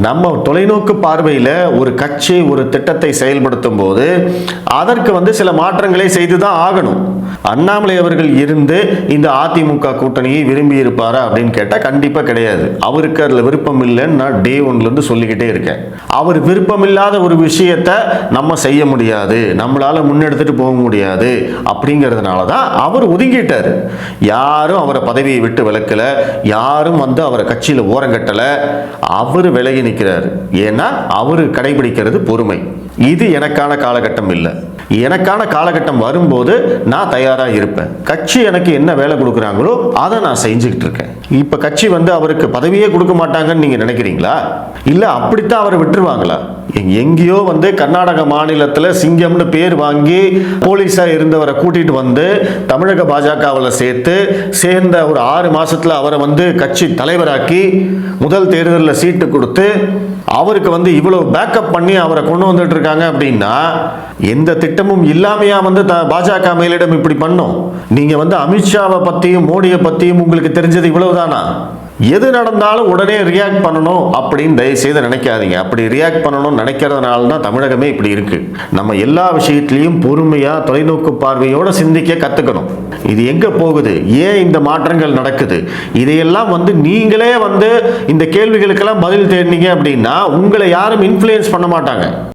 நம்ம தொலைநோக்கு பார்வையில் ஒரு கட்சி ஒரு திட்டத்தை செயல்படுத்தும் போது அதற்கு சில மாற்றங்களை செய்துதான் ஆகணும். அண்ணாமலை அவர்கள் இருந்து இந்த அதிமுக கூட்டணியை விரும்பி இருப்பாரா அப்படின்னு கேட்டால் கண்டிப்பாக கிடையாது. அவருக்கு அதில் விருப்பம் இல்லைன்னு நான் டே ஒன்லேருந்து சொல்லிக்கிட்டே இருக்கேன். அவர் விருப்பம் இல்லாத ஒரு விஷயத்தை நம்ம செய்ய முடியாது, நம்மளால முன்னெடுத்துட்டு போக முடியாது அப்படிங்கிறதுனால தான் அவர் ஒதுங்கிட்டார். யாரும் அவரை பதவியை விட்டு விலக்கல, யாரும் அவரை கட்சியில் ஓரங்கட்டலை. அவர் விலகி நிற்கிறார். ஏன்னா அவர் கடைபிடிக்கிறது பொறுமை. இது எனக்கான காலகட்டம் இல்லை. எனக்கான காலகட்டம் வரும்போது நான் தயாராக இருப்பேன். கட்சி எனக்கு என்ன வேலை கொடுக்குறாங்களோ அதை நான் செஞ்சுக்கிட்டு இருக்கேன். இப்போ கட்சி அவருக்கு பதவியே கொடுக்க மாட்டாங்கன்னு நீங்கள் நினைக்கிறீங்களா? இல்லை அப்படித்தான் அவரை விட்டுருவாங்களா? எங்கேயோ கர்நாடக மாநிலத்தில் சிங்கம்னு பேர் வாங்கி போலீஸாக இருந்தவரை கூட்டிகிட்டு தமிழக பாஜகவில் சேர்ந்த ஒரு 6 மாதத்தில் அவரை கட்சி தலைவராக்கி முதல் தேர்தலில் சீட்டு கொடுத்து அவருக்கு இவ்வளவு பேக்கப் பண்ணி அவரை கொண்டு வந்துட்டு இருக்காங்க அப்படின்னா எந்த திட்டமும் இல்லாமையா பாஜக மேலிடம் இப்படி பண்ணும்? நீங்க அமித்ஷாவை பத்தியும் மோடியை பத்தியும் உங்களுக்கு தெரிஞ்சது இவ்வளவுதானா? எது நடந்தாலும் உடனே ரியாக்ட் பண்ணணும் அப்படின்னு தயவுசெய்து நினைக்காதீங்க. அப்படி ரியாக்ட் பண்ணணும்னு நினைக்கிறதுனால தான் தமிழகமே இப்படி இருக்கு. நம்ம எல்லா விஷயத்திலையும் பொறுமையா தொலைநோக்கு பார்வையோட சிந்திக்க கத்துக்கணும். இது எங்க போகுது, ஏன் இந்த மாற்றங்கள் நடக்குது, இதையெல்லாம் நீங்களே இந்த கேள்விகளுக்கெல்லாம் பதில் தேடினீங்க அப்படின்னா உங்களை யாரும் இன்ஃப்ளூயன்ஸ் பண்ண மாட்டாங்க.